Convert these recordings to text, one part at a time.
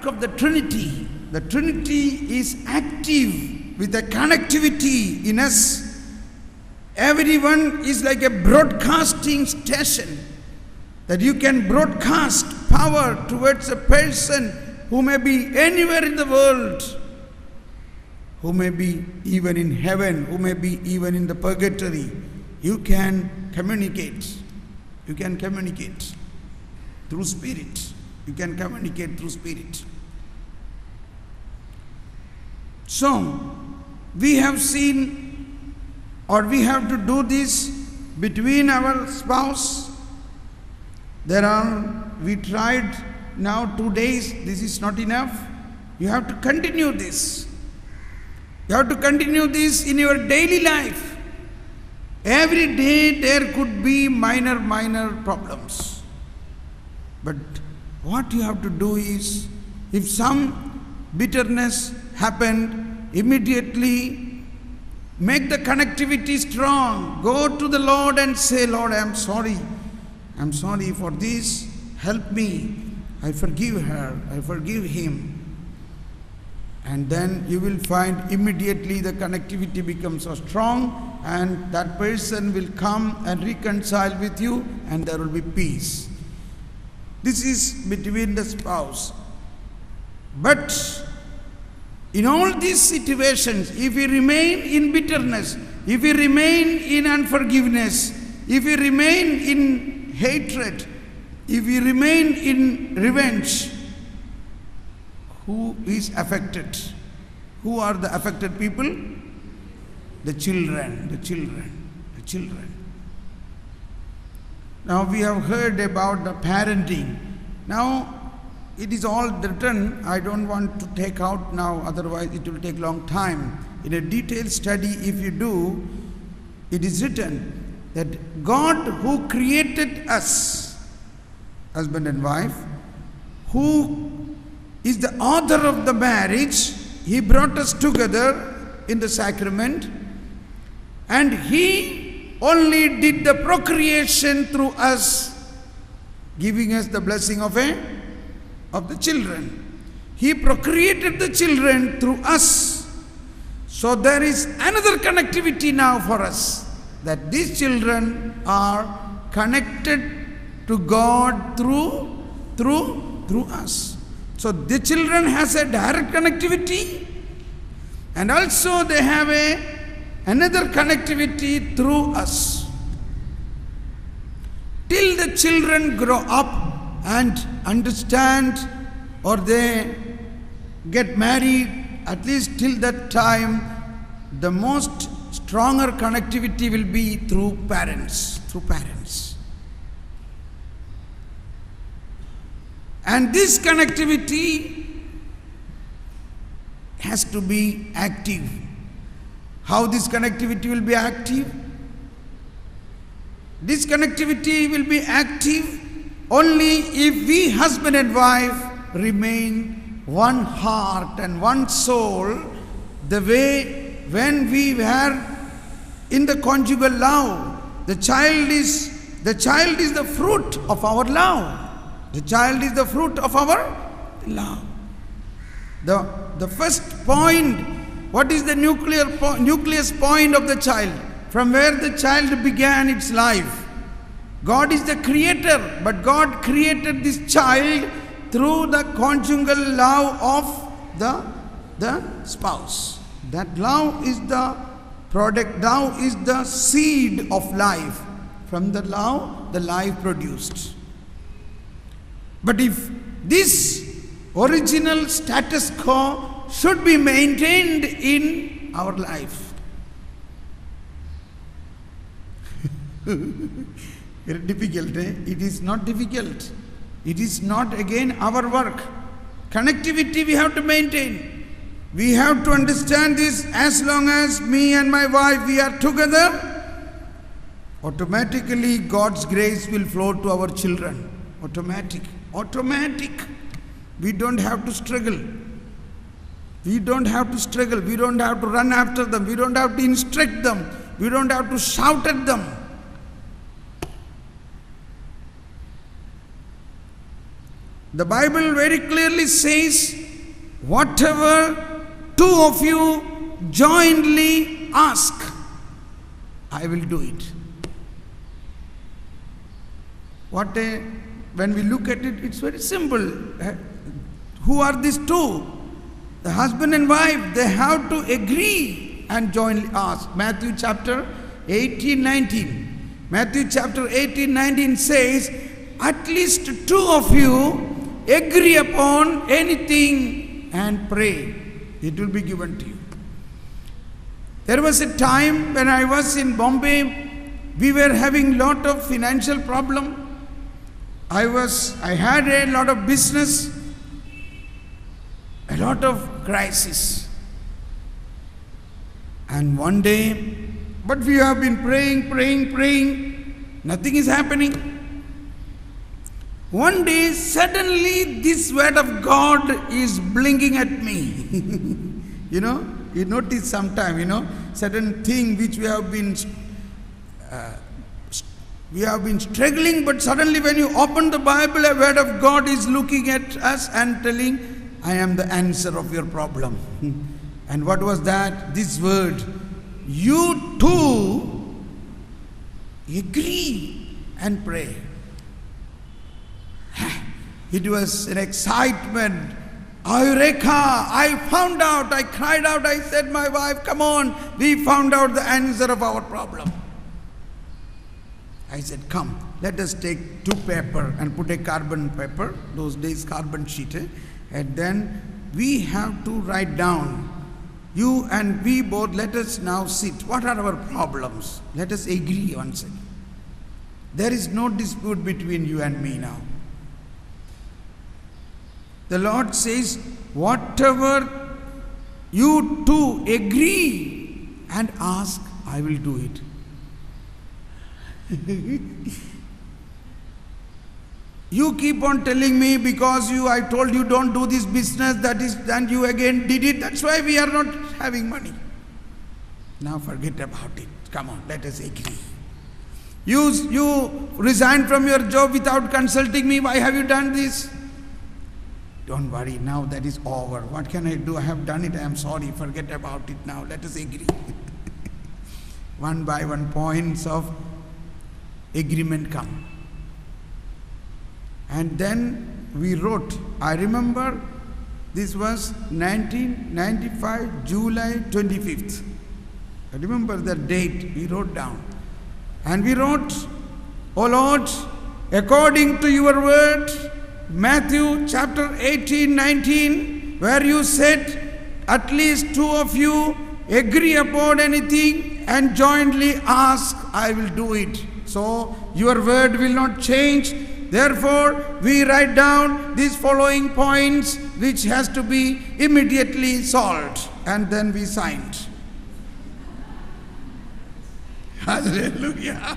Of the Trinity. The Trinity is active with a connectivity in us. Everyone is like a broadcasting station that you can broadcast power towards a person who may be anywhere in the world, who may be even in heaven, who may be even in the purgatory. You can communicate. You can communicate through spirit. You can communicate through spirit. So, we have seen, or we have to do this between our spouse. We tried now 2 days, this is not enough. You have to continue this. You have to continue this in your daily life. Every day there could be minor problems. But what you have to do is, if some bitterness happened, immediately make the connectivity strong. Go to the Lord and say, Lord, I am sorry. I am sorry for this. Help me. I forgive her. I forgive him. And then you will find immediately the connectivity becomes so strong, and that person will come and reconcile with you, and there will be peace. This is between the spouse. But in all these situations, if we remain in bitterness, if we remain in unforgiveness, if we remain in hatred, if we remain in revenge, who is affected? Who are the affected people? The children. Now we have heard about the parenting. Now it is all written. I don't want to take out now, otherwise it will take long time. In a detailed study, if you do, it is written that God who created us, husband and wife, who is the author of the marriage, he brought us together in the sacrament, and he only did the procreation through us, giving us the blessing of the children. He procreated the children through us. So there is another connectivity now for us, that these children are connected to God through us. So the children has a direct connectivity, and also they have another connectivity through us. Till the children grow up and understand, or they get married, at least till that time, the most stronger connectivity will be through parents. And this connectivity has to be active. How this connectivity will be active? This connectivity will be active only if we, husband and wife, remain one heart and one soul, the way when we were in the conjugal love. The child is the fruit of our love. The child is the fruit of our love. The first point, what is the nucleus point of the child? From where the child began its life. God is the creator, but God created this child through the conjugal love of the spouse. That love is the product, love is the seed of life. From the love, the life produced. But if this original status quo should be maintained in our life, very difficult, eh? It is not difficult. It is not again our work. Connectivity we have to maintain. We have to understand this. As long as me and my wife, we are together, automatically God's grace will flow to our children. Automatic. We don't have to struggle. We don't have to struggle. We don't have to run after them. We don't have to instruct them. We don't have to shout at them. The Bible very clearly says, whatever two of you jointly ask, I will do it. When we look at it, it's very simple. Who are these two? The husband and wife, they have to agree and jointly ask. Matthew chapter 18, 19. Matthew chapter 18, 19 says, at least two of you agree upon anything and pray. It will be given to you. There was a time when I was in Bombay, we were having lot of financial problem. I had a lot of business, a lot of crisis. And one day, but we have been praying, nothing is happening. One day, suddenly this word of God is blinking at me. You notice sometime, certain thing which we have been struggling, but suddenly when you open the Bible, a word of God is looking at us and telling, I am the answer of your problem. And what was that? This word, you too agree and pray. It was an excitement. Eureka! I found out, I cried out, I said, my wife, come on, we found out the answer of our problem. I said, come, let us take two paper and put a carbon paper, those days carbon sheet, and then we have to write down. You and we both, let us now sit. What are our problems? Let us agree once again. There is no dispute between you and me now. The Lord says, whatever you two agree and ask, I will do it. You keep on telling me because I told you don't do this business, and you again did it. That's why we are not having money. Now forget about it. Come on, let us agree. You resigned from your job without consulting me. Why have you done this? Don't worry, now that is over. What can I do? I have done it. I am sorry. Forget about it now. Let us agree. One by one points of agreement come. And then we wrote. I remember this was 1995, July 25th. I remember the date we wrote down. And we wrote, O Lord, according to your word, Matthew chapter 18, 19, where you said, at least two of you agree upon anything and jointly ask, I will do it. So your word will not change. Therefore, we write down these following points which has to be immediately solved. And then we signed. Hallelujah.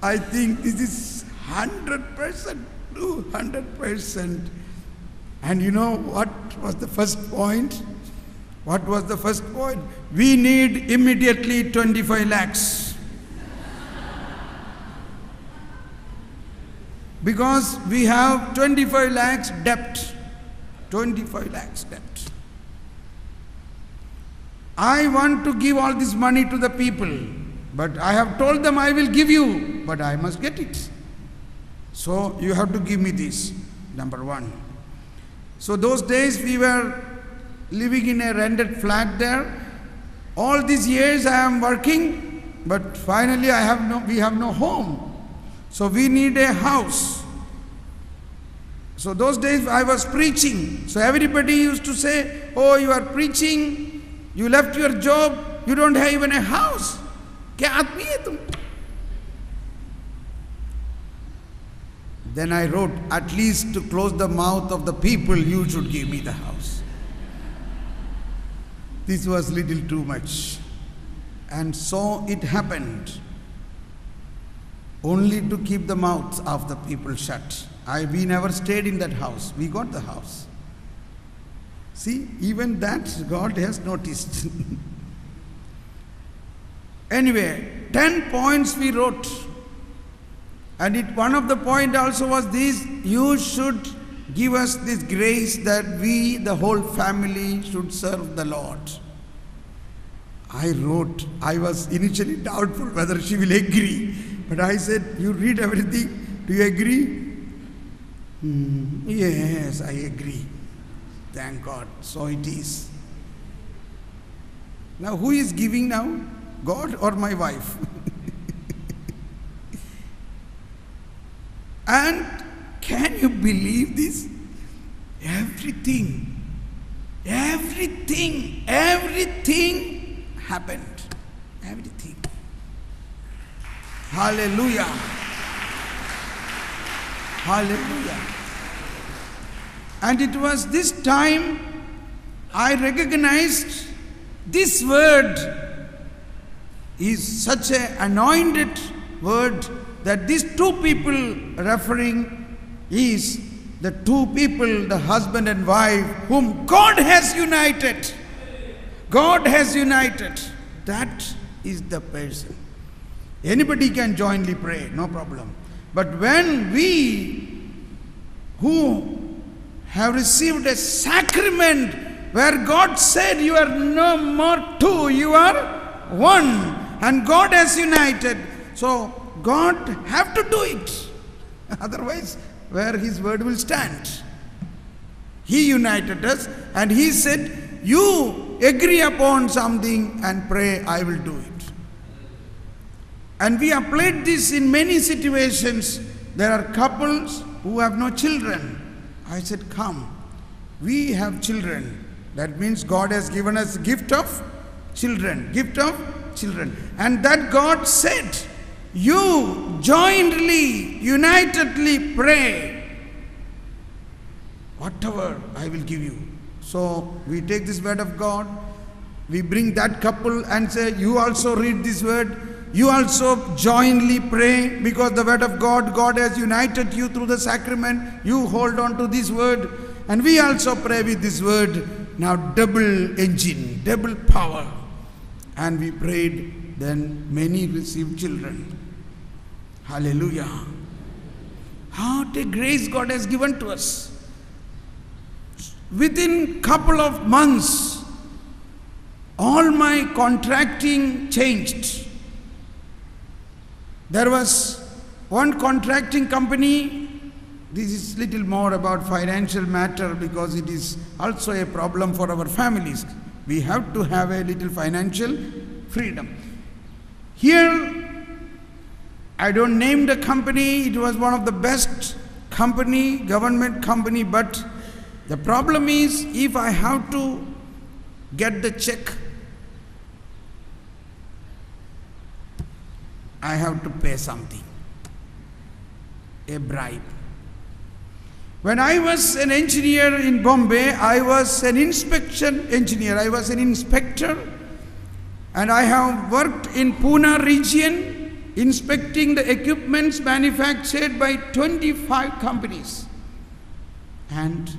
I think this is 100%. 200%. And you know what was the first point? What was the first point? We need immediately 25 lakhs. Because we have 25 lakhs debt. 25 lakhs debt. I want to give all this money to the people, but I have told them I will give you, but I must get it. So you have to give me this, number one. So those days we were living in a rented flat there. All these years I am working, but finally we have no home. So we need a house. So those days I was preaching. So everybody used to say, oh, you are preaching, you left your job, you don't have even a house. Kya aadmi hai tum? Then I wrote, at least to close the mouth of the people, you should give me the house. this was little too much. And so it happened. Only to keep the mouths of the people shut. We never stayed in that house. We got the house. See, even that God has noticed. Anyway, 10 points we wrote. And one of the point also was this: you should give us this grace that we, the whole family, should serve the Lord. I wrote, I was initially doubtful whether she will agree. But I said, you read everything, do you agree? Yes, I agree. Thank God, so it is. Now who is giving now? God or my wife? And can you believe this? Everything happened. Everything. Hallelujah. Hallelujah. And it was this time I recognized this word is such an anointed word that these two people referring is the two people, the husband and wife, whom God has united. God has united. That is the person. Anybody can jointly pray, no problem. But when we who have received a sacrament where God said you are no more two, you are one, and God has united. So God have to do it. Otherwise, where His word will stand? He united us and He said, you agree upon something and pray, I will do it. And we applied this in many situations. There are couples who have no children. I said, come, we have children. That means God has given us gift of children. Gift of children. And that God said, you jointly, unitedly pray. Whatever I will give you. So we take this word of God. We bring that couple and say, you also read this word. You also jointly pray because the word of God, God has united you through the sacrament. You hold on to this word and we also pray with this word. Now double engine, double power. And we prayed, then many received children. Hallelujah. What a grace God has given to us. Within couple of months, all my contracting changed. There was one contracting company. This is little more about financial matter because it is also a problem for our families. We have to have a little financial freedom. Here, I don't name the company. It was one of the best company, government company, but the problem is if I have to get the check, I have to pay something, a bribe. When I was an engineer in Bombay, I was an inspection engineer. I was an inspector, and I have worked in Pune region inspecting the equipments manufactured by 25 companies. And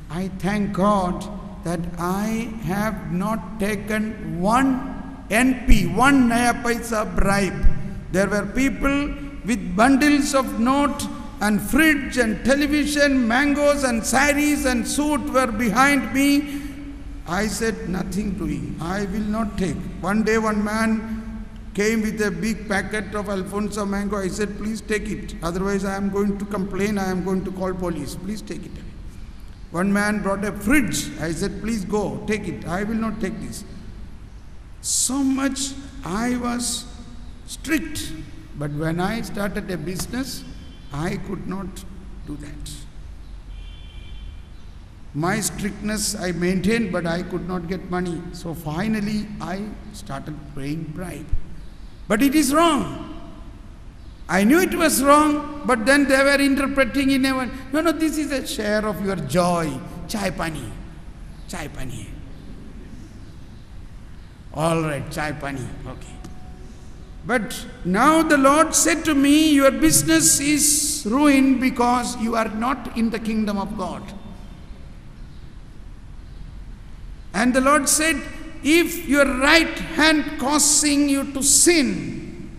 I thank God that I have not taken one NP, one naya paisa bribe. There were people with bundles of note and fridge and television, mangoes and saris and suit were behind me. I said, nothing doing. I will not take. One day one man came with a big packet of Alfonso mango. I said, please take it. Otherwise I am going to complain. I am going to call police. Please take it away. One man brought a fridge. I said, please go, take it. I will not take this. So much I was strict. But when I started a business, I could not do that. My strictness I maintained, but I could not get money. So finally, I started paying bribe. But it is wrong. I knew it was wrong, but then they were interpreting in a way, no, this is a share of your joy. Chai pani. Chai pani. All right, chai pani, okay. But now the Lord said to me, your business is ruined because you are not in the kingdom of God. And the Lord said, if your right hand causing you to sin,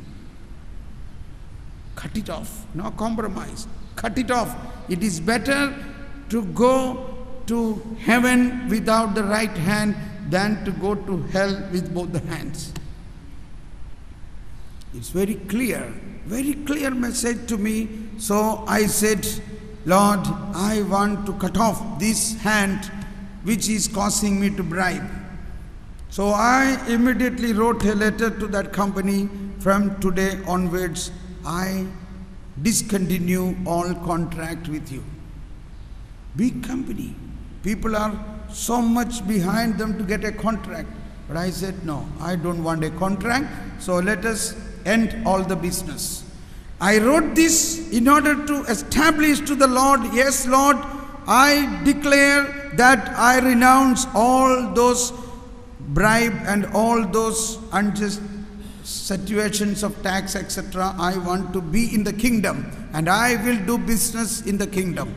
cut it off, no compromise, cut it off. It is better to go to heaven without the right hand than to go to hell with both the hands. It's very clear message to me. So I said, Lord, I want to cut off this hand which is causing me to bribe. So I immediately wrote a letter to that company. From today onwards, I discontinue all contract with you. Big company. People are so much behind them to get a contract. But I said, no, I don't want a contract. So let us end all the business. I wrote this in order to establish to the Lord, yes, Lord, I declare that I renounce all those bribe and all those unjust situations of tax, etc. I want to be in the kingdom, and I will do business in the kingdom.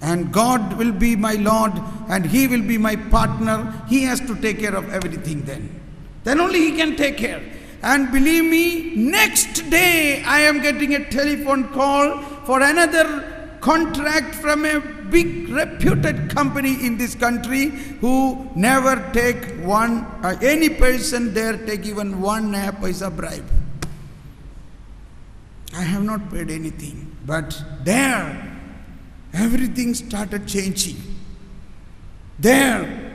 And God will be my Lord, and He will be my partner. He has to take care of everything then. Then only He can take care. And believe me, next day I am getting a telephone call for another contract from a big reputed company in this country who never take any person there take even 1 paisa bribe. I have not paid anything, but there everything started changing. There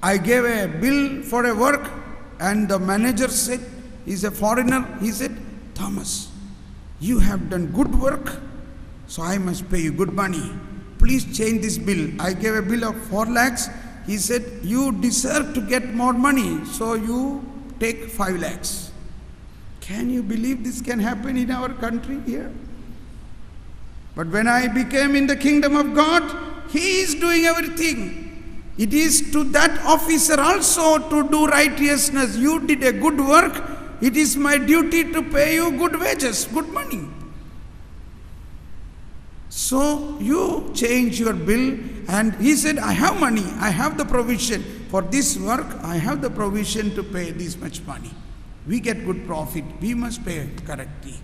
I gave a bill for a work, and the manager said, he's a foreigner, he said, Thomas, you have done good work, so I must pay you good money. Please change this bill. I gave a bill of 4 lakhs. He said, you deserve to get more money, so you take 5 lakhs. Can you believe this can happen in our country here? But when I became in the kingdom of God, He is doing everything. It is to that officer also to do righteousness. You did a good work. It is my duty to pay you good wages, good money. So you change your bill, and he said, I have money, I have the provision. For this work, I have the provision to pay this much money. We get good profit, we must pay correctly.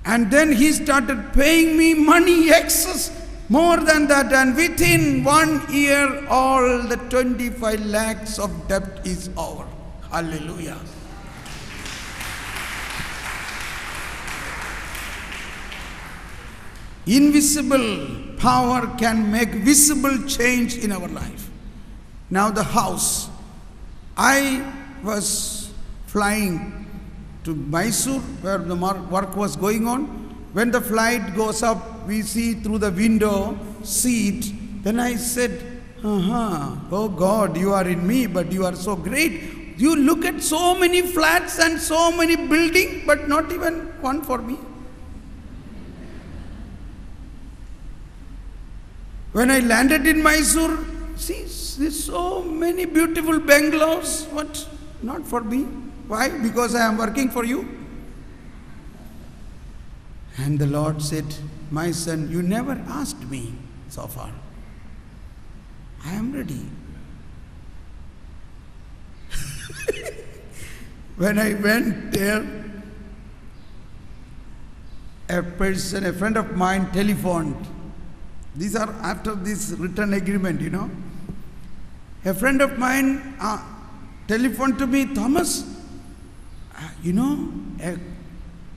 And then he started paying me money excess, more than that, and within 1 year, all the 25 lakhs of debt is over. Hallelujah. Invisible power can make visible change in our life. Now the house. I was flying to Mysore where the work was going on. When the flight goes up, we see through the window seat. Then I said, oh God, you are in me, but you are so great. You look at so many flats and so many buildings, but not even one for me. When I landed in Mysore, see, there's so many beautiful bungalows. What? Not for me. Why? Because I am working for you. And the Lord said, my son, you never asked me so far. I am ready. When I went there, a friend of mine telephoned. These are after this written agreement, you know. A friend of mine telephoned to me, Thomas,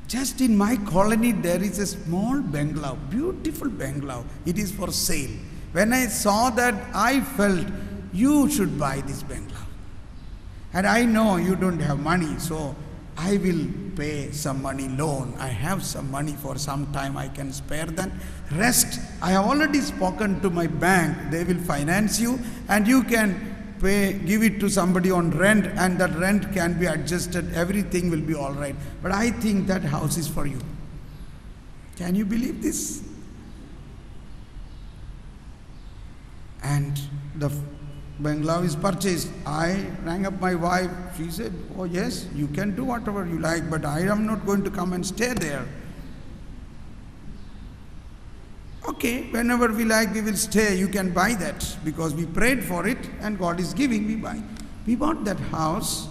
just in my colony there is a small bungalow, beautiful bungalow. It is for sale. When I saw that, I felt you should buy this bungalow. And I know you don't have money, so I will pay some money loan. I have some money for some time, I can spare that. Rest, I have already spoken to my bank. They will finance you and you can pay, give it to somebody on rent, and that rent can be adjusted. Everything will be all right. But I think that house is for you. Can you believe this? And bungalow is purchased. I rang up my wife. She said, oh yes, you can do whatever you like, but I am not going to come and stay there. Okay, whenever we like, we will stay. You can buy that, because we prayed for it and God is giving, we buy. We bought that house,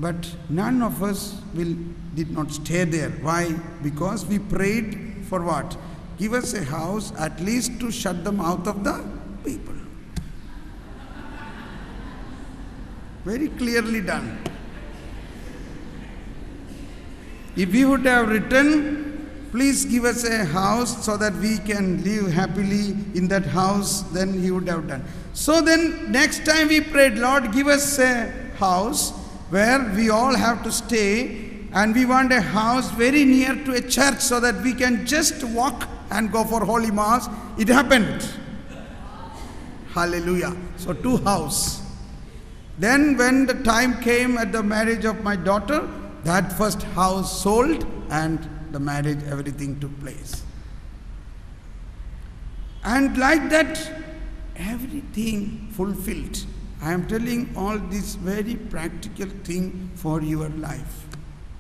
but none of us did not stay there. Why? Because we prayed for what? Give us a house at least to shut the mouth of the people. Very clearly done. If we would have written, please give us a house so that we can live happily in that house, then he would have done. So then next time we prayed, Lord, give us a house where we all have to stay, and we want a house very near to a church so that we can just walk and go for Holy Mass. It happened. Hallelujah. So 2 houses. Then when the time came at the marriage of my daughter, that first house sold and the marriage, everything took place. And like that, everything fulfilled. I am telling all this very practical thing for your life,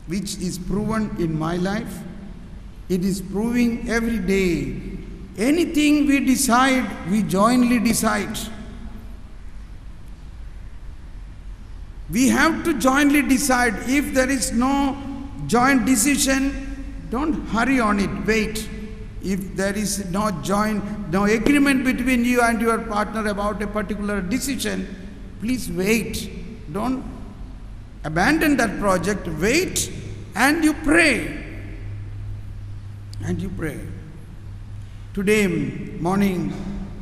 which is proven in my life. It is proving every day. Anything we decide, we jointly decide. We have to jointly decide. If there is no joint decision, don't hurry on it, wait. If there is no agreement between you and your partner about a particular decision, please wait. Don't abandon that project, wait, and you pray. And you pray. Today morning,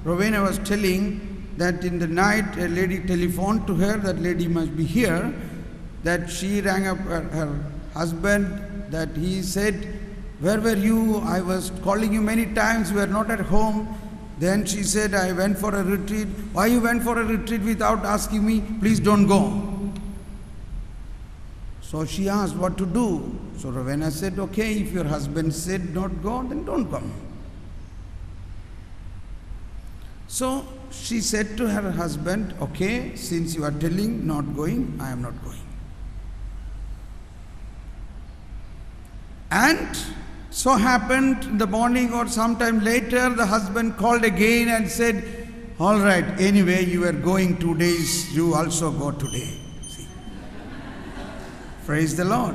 Rowena was telling that in the night a lady telephoned to her, that lady must be here, that she rang up her husband, that he said, where were you? I was calling you many times, you were not at home. Then she said, I went for a retreat. Why you went for a retreat without asking me? Please don't go. So she asked what to do. So Rowena said, okay, if your husband said not go, then don't come. So she said to her husband, okay, since you are telling not going, I am not going. And so happened in the morning or sometime later, the husband called again and said, all right, anyway, you were going 2 days, you also go today. See? Praise the Lord.